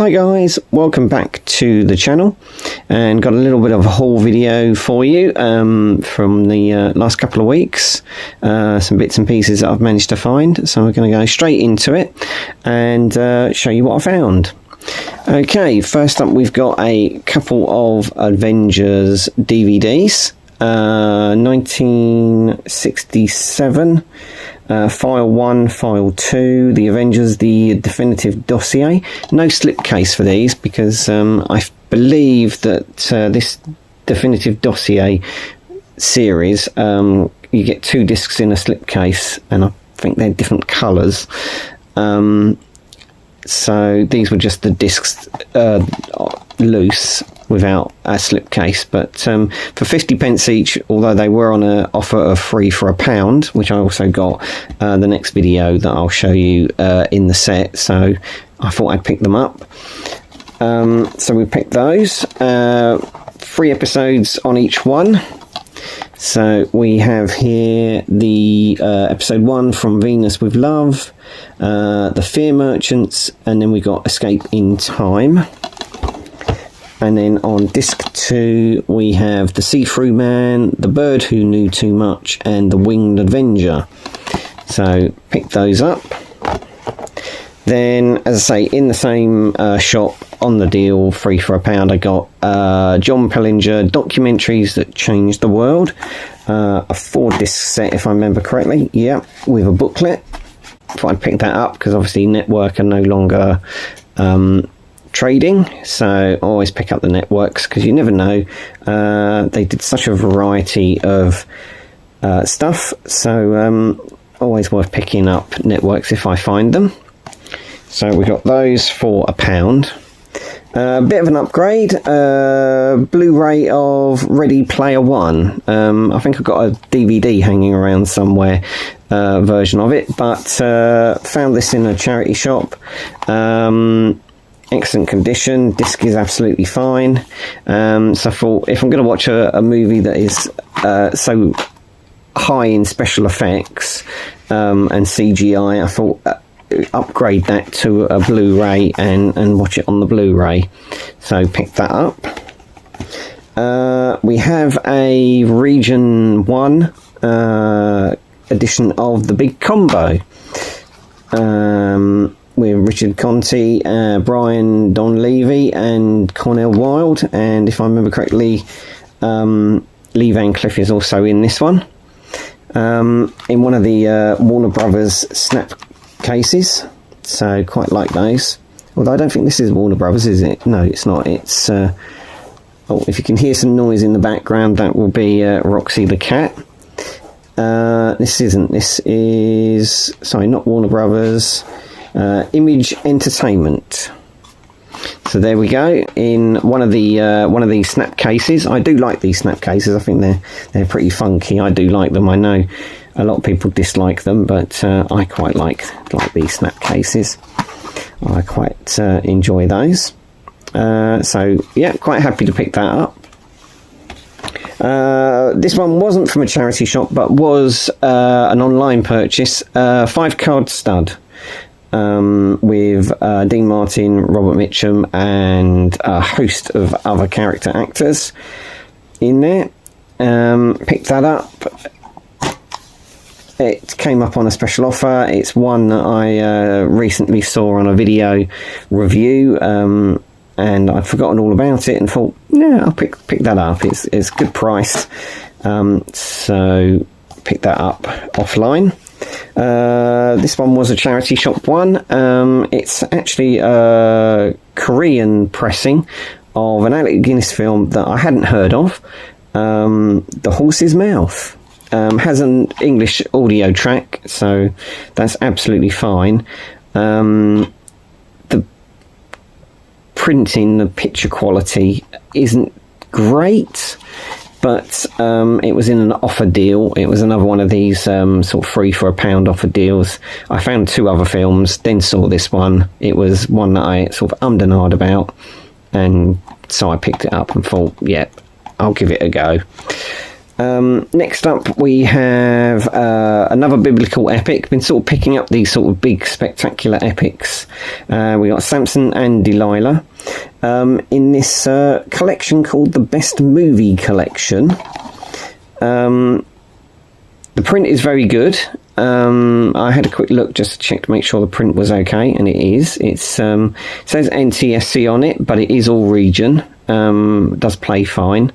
Hi guys, welcome back to the channel, and got a little bit of a haul video for you from the last couple of weeks. Some bits and pieces that I've managed to find, so we're going to go straight into it and show you what I found. Okay, first up we've got a couple of Avengers DVDs, 1967. File 1, File 2, The Avengers, the Definitive Dossier. No slipcase for these because I believe that this Definitive Dossier series, you get 2 discs in a slipcase, and I think they're different colours. So these were just the discs loose without a slipcase, but for 50p each, although they were on an offer of 3 for £1, which I also got the next video that I'll show you in the set, so I thought I'd pick them up. So we picked those, 3 episodes on each one. So we have here the episode 1, From Venus with Love, The Fear Merchants, and then we got Escape in Time. And then on disc 2 we have The See-Through Man, The Bird Who Knew Too Much, and The Winged Avenger. So pick those up. Then, as I say, in the same shop on the deal, 3 for £1, I got John Pellinger Documentaries That Changed the World, a 4-disc set if I remember correctly, yeah, with a booklet. Thought I'd pick that up because obviously Network are no longer trading, so always pick up the networks because you never know. They did such a variety of stuff, so always worth picking up networks if I find them. So we got those for £1. A bit of an upgrade, Blu-ray of Ready Player One. I think I've got a DVD hanging around somewhere, version of it, but found this in a charity shop. Excellent condition, disc is absolutely fine. So I thought, if I'm going to watch a movie that is so high in special effects and CGI, I thought upgrade that to a Blu-ray and watch it on the Blu-ray. So pick that up. We have a Region 1 edition of The Big Combo, with Richard Conte, Brian Donlevy, and Cornell Wilde, and if I remember correctly, Lee Van Cleef is also in this one, in one of the Warner Brothers snap cases, so quite like those. Although I don't think this is Warner Brothers, is it? No, it's not. It's oh, if you can hear some noise in the background, that will be Roxy the cat. This isn't. This is, sorry, not Warner Brothers. Image Entertainment. So there we go, in one of the snap cases. I do like these snap cases. I think they're pretty funky. I do like them. I know a lot of people dislike them, but I quite like these snap cases. I quite enjoy those. So yeah, quite happy to pick that up. This one wasn't from a charity shop, but was an online purchase. 5-card stud. With Dean Martin, Robert Mitchum, and a host of other character actors in there. Picked that up. It came up on a special offer. It's one that I recently saw on a video review, and I'd forgotten all about it and thought, yeah, I'll pick that up. It's good price, so pick that up offline. This one was a charity shop one. It's actually a Korean pressing of an Alec Guinness film that I hadn't heard of, The Horse's Mouth. Has an English audio track, so that's absolutely fine. The printing, the picture quality isn't great, but it was in an offer deal. It was another one of these sort of 3 for £1 offer deals. I found 2 other films, then saw this one. It was one that I sort of ummed and ahed about, and so I picked it up and thought, yeah, I'll give it a go. Next up, we have another biblical epic. Been sort of picking up these sort of big, spectacular epics. We got Samson and Delilah in this collection called the Best Movie Collection. The print is very good. I had a quick look just to check to make sure the print was okay, and it is. It says NTSC on it, but it is all region. Does play fine.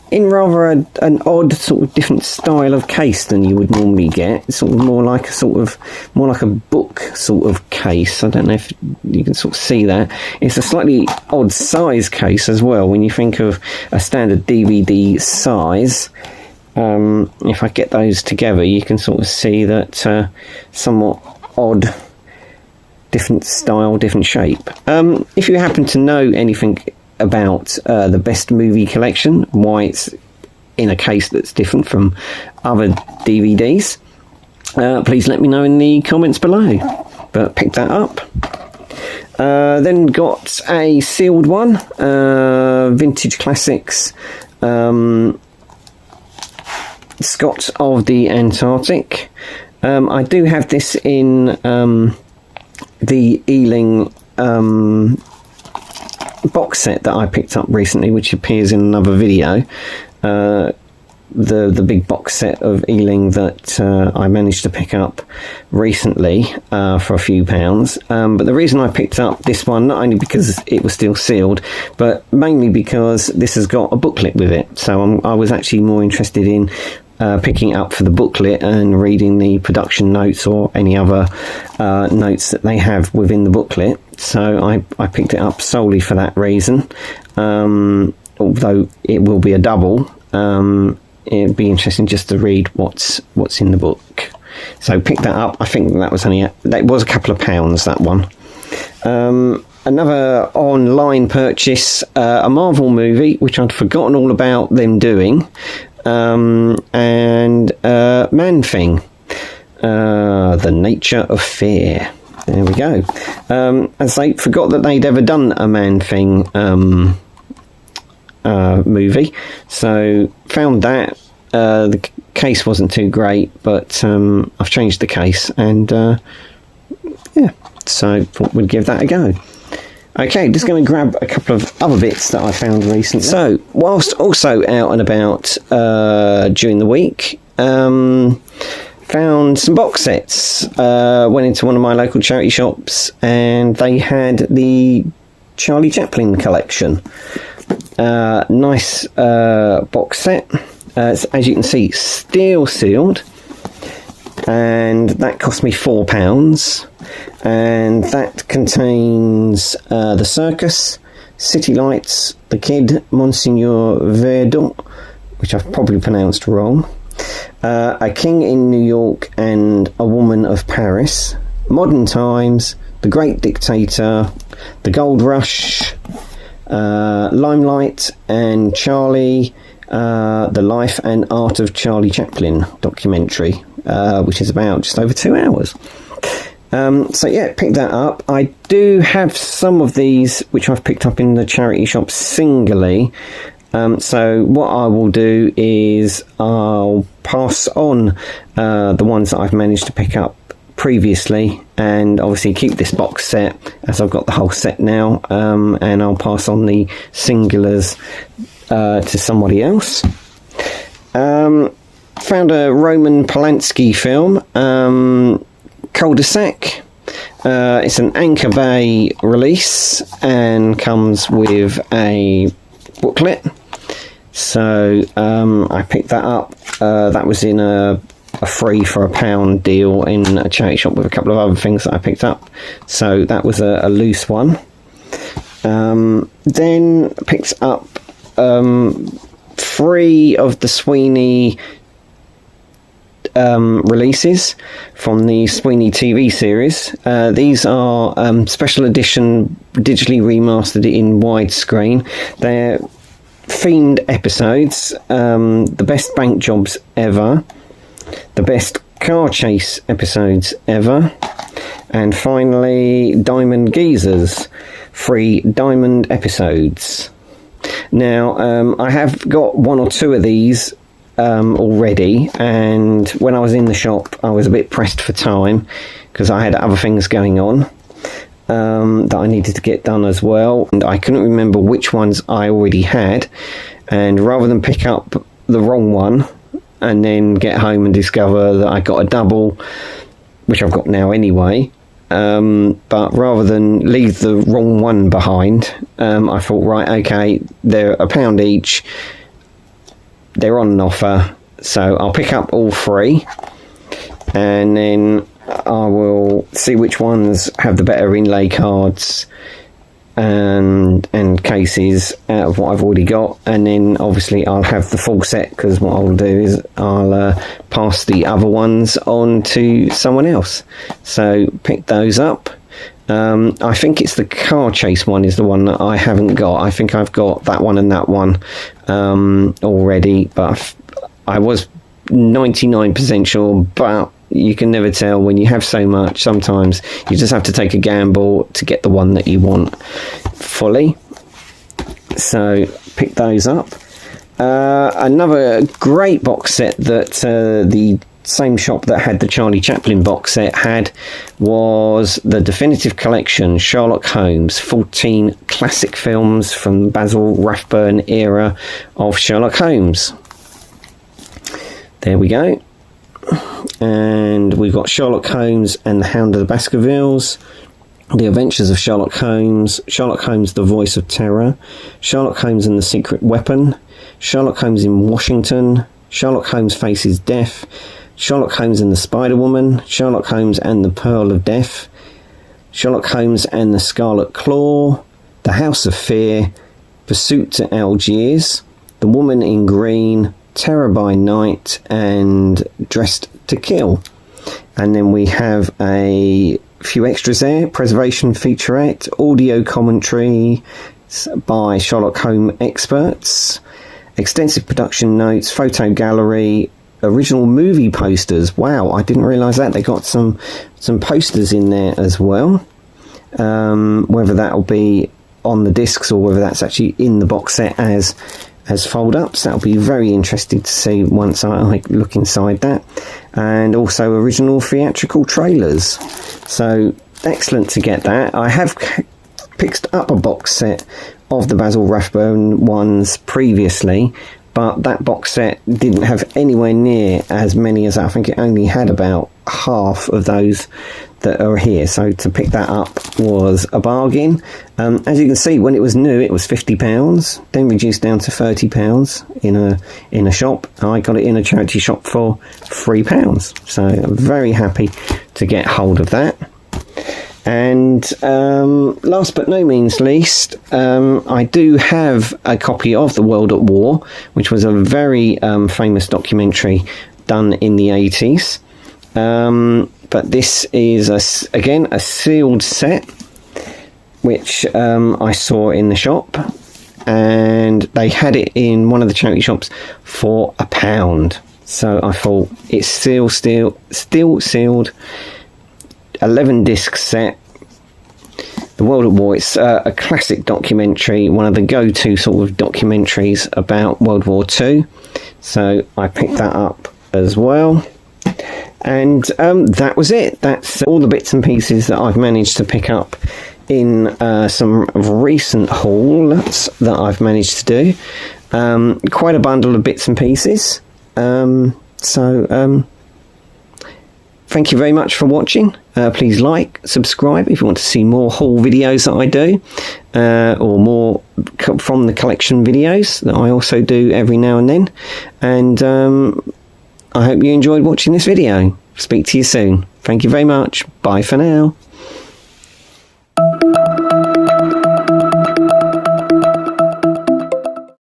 In rather an odd sort of different style of case than you would normally get. It's sort of more like a book sort of case. I don't know if you can sort of see that. It's a slightly odd size case as well when you think of a standard DVD size. If I get those together, you can sort of see that somewhat odd, different style, different shape. If you happen to know anything about the Best Movie Collection, why it's in a case that's different from other DVDs, please let me know in the comments below. But pick that up. Then got a sealed one, Vintage Classics, Scott of the Antarctic. I do have this in the Ealing box set that I picked up recently, which appears in another video. The big box set of Ealing that I managed to pick up recently for a few pounds. But the reason I picked up this one, not only because it was still sealed, but mainly because this has got a booklet with it. So I was actually more interested in picking it up for the booklet and reading the production notes or any other notes that they have within the booklet. So I picked it up solely for that reason. Although it will be a double, it'd be interesting just to read what's in the book. So pick that up. I think that was a couple of pounds, that one. Another online purchase, a Marvel movie which I'd forgotten all about them doing. And Man-Thing, The Nature of Fear. There we go. As they forgot that they'd ever done a Man-Thing movie, so found that. The case wasn't too great, but I've changed the case, and yeah, so thought we'd give that a go. Okay, just going to grab a couple of other bits that I found recently. So, whilst also out and about during the week, found some box sets. Went into one of my local charity shops, and they had the Charlie Chaplin collection. Nice box set. As you can see, steel sealed, and that cost me £4. And that contains The Circus, City Lights, The Kid, Monsieur Verdon, which I've probably pronounced wrong, A King in New York and A Woman of Paris, Modern Times, The Great Dictator, The Gold Rush, Limelight, and Charlie, The Life and Art of Charlie Chaplin documentary, which is about just over 2 hours. So yeah, picked that up. I do have some of these which I've picked up in the charity shop singly. So what I will do is I'll pass on the ones that I've managed to pick up previously, and obviously keep this box set as I've got the whole set now, and I'll pass on the singulars to somebody else. Found a Roman Polanski film, Cul-de-sac. It's an Anchor Bay release and comes with a booklet. So I picked that up. That was in a free for £1 deal in a charity shop with a couple of other things that I picked up. So that was a loose one. Then picked up 3 of the Sweeney releases from the Sweeney TV series. These are special edition, digitally remastered in widescreen. They're themed episodes. The best bank jobs ever, the best car chase episodes ever, and finally Diamond Geezers, 3 diamond episodes. Now I have got 1 or 2 of these already, and when I was in the shop I was a bit pressed for time because I had other things going on that I needed to get done as well, and I couldn't remember which ones I already had, and rather than pick up the wrong one and then get home and discover that I got a double, which I've got now anyway, but rather than leave the wrong one behind, I thought, right, okay, they're £1 each, they're on an offer, so I'll pick up all three, and then I will see which ones have the better inlay cards and cases out of what I've already got, and then obviously I'll have the full set, because what I'll do is I'll pass the other ones on to someone else. So pick those up. I think it's the car chase one is the one that I haven't got. I think I've got that one and that one already, but I was 99% sure, but you can never tell when you have so much. Sometimes you just have to take a gamble to get the one that you want fully. So pick those up. Another great box set that the same shop that had the Charlie Chaplin box set had was the Definitive Collection, Sherlock Holmes, 14 classic films from Basil Rathbone era of Sherlock Holmes. There we go. And we've got Sherlock Holmes and the Hound of the Baskervilles, The Adventures of Sherlock Holmes, Sherlock Holmes the Voice of Terror, Sherlock Holmes and the Secret Weapon, Sherlock Holmes in Washington, Sherlock Holmes Faces Death, Sherlock Holmes and the Spider-Woman, Sherlock Holmes and the Pearl of Death, Sherlock Holmes and the Scarlet Claw, The House of Fear, Pursuit to Algiers, The Woman in Green, Terror by Night, and Dressed to Kill. And then we have a few extras there: preservation featurette, audio commentary by Sherlock Holmes experts, extensive production notes, photo gallery, original movie posters. Wow, I didn't realise that. They got some posters in there as well. Whether that'll be on the discs or whether that's actually in the box set as fold-ups, that'll be very interesting to see once I look inside that. And also original theatrical trailers, so excellent to get that. I have picked up a box set of the Basil Rathbone ones previously, but that box set didn't have anywhere near as many as that. I think it only had about half of those that are here, so to pick that up was a bargain. As you can see, when it was new it was £50, then reduced down to £30 in a shop. I got it in a charity shop for £3, so I'm very happy to get hold of that. And last but no means least, I do have a copy of The World at War, which was a very famous documentary done in the 80s. But this is, again, a sealed set, which I saw in the shop, and they had it in one of the charity shops for £1. So I thought, it's still sealed, 11 disc set. The World at War, it's a classic documentary, one of the go-to sort of documentaries about World War II. So I picked that up as well. And that was it. That's all the bits and pieces that I've managed to pick up in some recent hauls that I've managed to do. Quite a bundle of bits and pieces. Thank you very much for watching. Please like, subscribe if you want to see more haul videos that I do, or more from the collection videos that I also do every now and then. And I hope you enjoyed watching this video. Speak to you soon. Thank you very much. Bye for now.